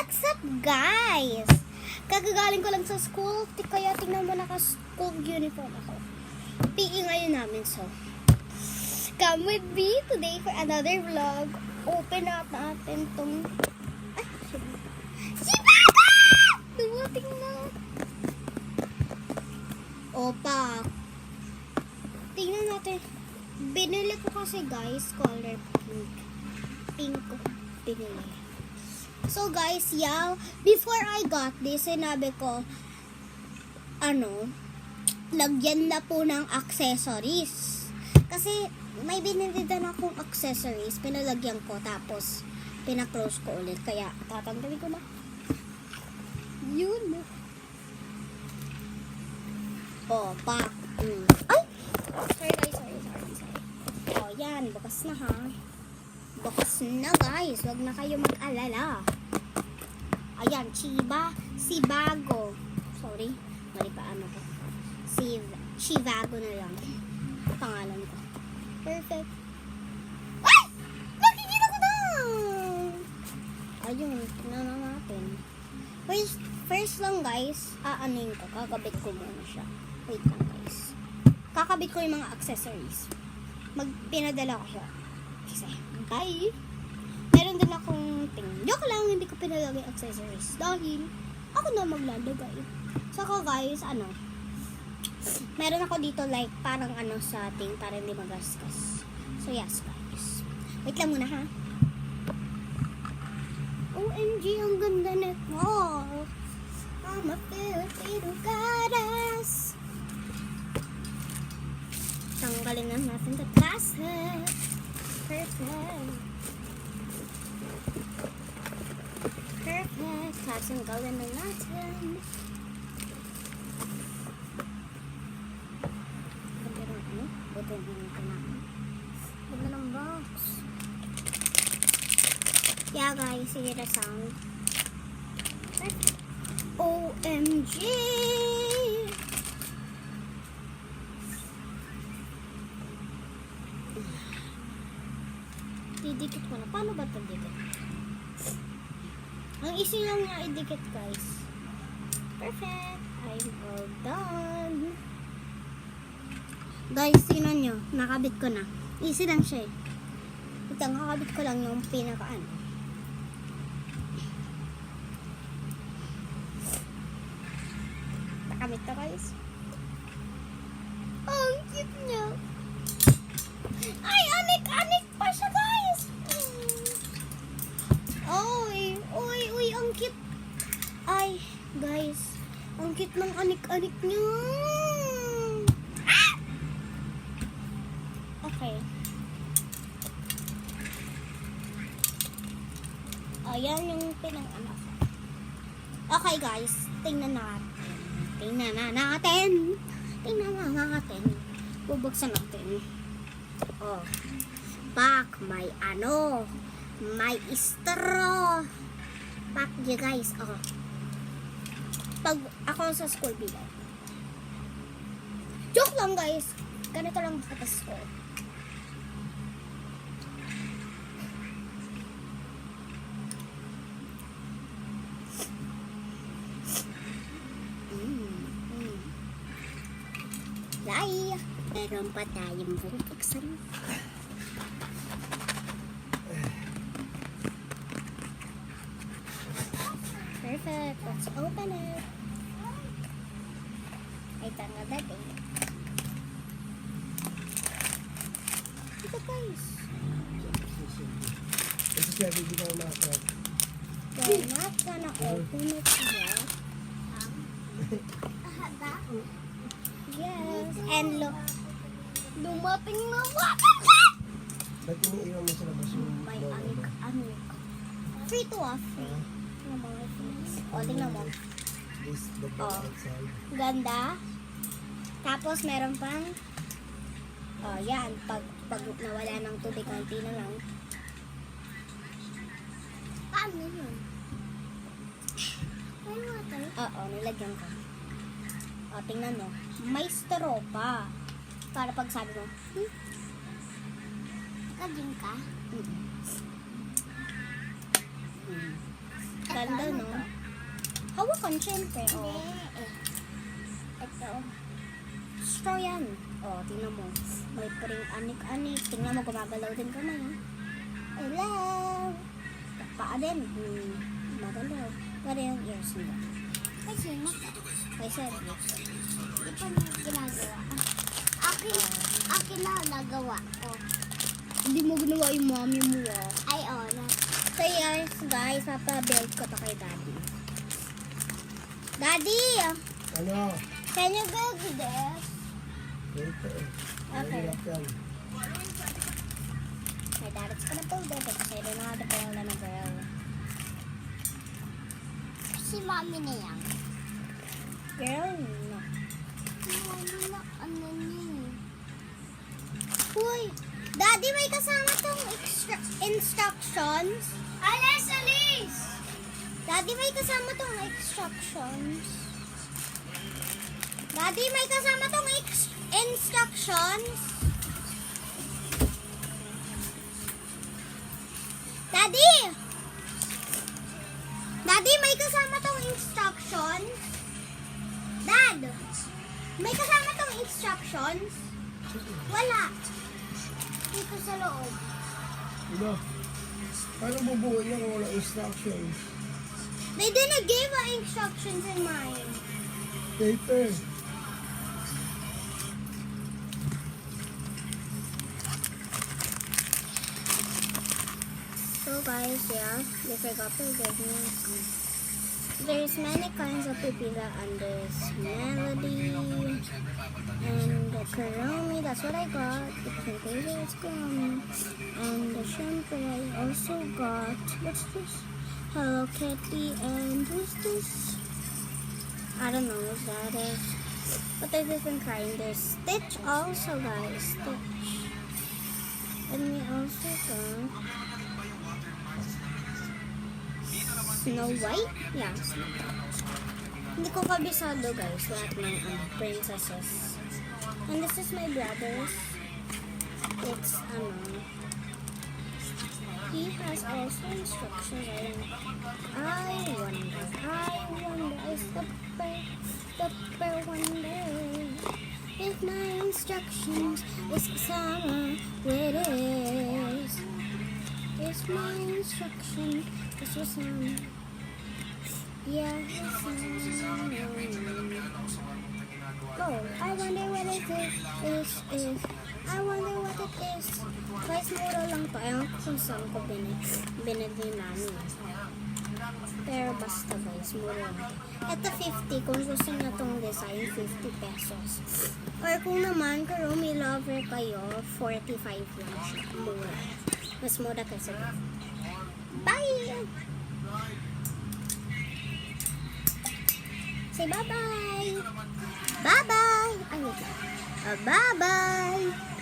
What's up, guys? Kagagaling ko lang sa school, kaya tingnan mo naka-school uniform ako. PE ngayon namin, so come with me today for another vlog. Open up natin tong... Ay, si Baga! Dumating na. Opa. Tingnan natin. Binili ko kasi, guys, color pink. Pink ko binili. So, guys, yeah, before I got this, sinabi ko, lagyan na po ng accessories. Kasi, may binili din akong accessories, pinalagyan ko, tapos, pina-close ko ulit. Kaya, tatanggalin ko na. Yun. Oh, pak. Ay! Sorry. Oh, yan. Bukas na, ha? Bukas na, guys. Huwag na kayo mag-alala. Ayan, Chivago. Sorry. Mali pa ko. Chivago na lang. Pangalan ko. Perfect. Ay! Nakikita ko na! Ayun. Tignan na natin. First lang, guys. Aanin ko. Kakabit ko muna siya. Wait lang, guys. Kakabit ko yung mga accessories. Pinadala ko siya. Kasi, bye! Meron din akong joke lang, hindi ko pinalagay accessories. Dahil, ako na maglalagay. Saka guys, meron ako dito like, parang sa ating, para hindi magasgas. So yes guys. Wait lang muna ha. OMG, ang ganda nito. I'm a Filipino goddess. Tanggalin na natin the plastic. Perfect. Tanggalin na natin. Buti na ganda ng box. Yeah guys, hear the sound. OMG! Didikit ko na. Paano ba ito didikit? Ang easy lang niya idikit, guys. Perfect. I'm all done. Guys, tingnan nyo. Nakabit ko na. Easy lang siya eh. Ito, nakabit ko lang yung pinakaan. Nakabit to, guys. Oh, ang cute niya. Ay, anik pa siya, guys. Uy, ang cute. Ay, guys. Ang cute ng anik-anik niya. Ah! Okay. Ayan yung pinang-anak. Okay, guys. Tingnan natin. Bubuksan natin. Oh. Pak, may straw. Pak niya, guys. Oh. Pag ako sa school bilang. Joke lang, guys. Ganito lang sa school. Lai. Meron pa tayong bubuksan. Perfect. Let's open it. Ay, tanga dati. Ito, guys. Ito siya, hindi ko na-upload. We're not gonna open it yet. Yes. And look. Dumating na water. Ba't iniiwan mo sa labas yung May logo mo? anik. Free to free. Yung mga things. O, tingnan mo. This the Oh. outside. Ganda. Tapos meron pang yan, pag nawala ng tubig, konti na lang. Paano yun? May water? Oo, nilagyan ko. Tingnan mo. May straw pa. Para pag sabi mo, lagyan ka? Ganda, no? Hawakan, syempre. Oh. Ito. Straw yan. Oh, tingnan mo. May paring anik-anik. Tingnan mo, gumagalaw din kamay, ha? Hello! Paa din. Magalaw. Pero yung ears nila. Kasi Kay Cedric. di pa mo ginagawa. Akin na nagawa ko. Hindi mo ginawa yung mommy mo, ah. Ay, oh, na. So yes, guys, papabuild ko to kay Daddy. Daddy! Ano? Can you build this? Ito eh. Okay. Mahirap yan. My dad's gonna build it because I don't know how to build on a girl. Si mami na yan. Girl? No. Si mami na ano niya. Uy! Daddy, may kasama tong instructions. Alis! Daddy, may kasama tong instructions. Daddy, may kasama tong instructions. Daddy! Daddy, may kasama tong instructions. Dad! May kasama tong instructions. Wala. Dito sa loob. Ano? Paano bubuo niya kung wala instructions? They didn't give instructions in mine. Paper. So guys, yeah, they forgot to give me. There's many kinds of pipila and there's melody and the Kurumi, that's what I got. The pink baby is Kurumi. And the shampoo I also got. What's this? Hello Kitty, and who's this? I don't know what that is. But there's different kind. There's Stitch also, guys. Stitch. And we also got Snow White? Yeah, Snow White. Hindi ko kabisado, guys, lahat ng princesses. And this is my brother's. It's, he has also instructions. I wonder, I super wonder if my instructions is summer with is. Is my instruction is for summer? Yeah, it's summer. Go. I wonder what it is. I wonder what it is. Guys, mura lang to. Ewan ko kung saan ko binili namin. Pero basta guys, mura lang to. Ito 50. Kung gusto nyo itong design, 50 pesos. Or kung naman, Kurumi lover kayo, 45 lang siya. Mura. Mas mura kasi. Bye! Say bye-bye! Bye-bye! Ay, wait lang. Bye-bye!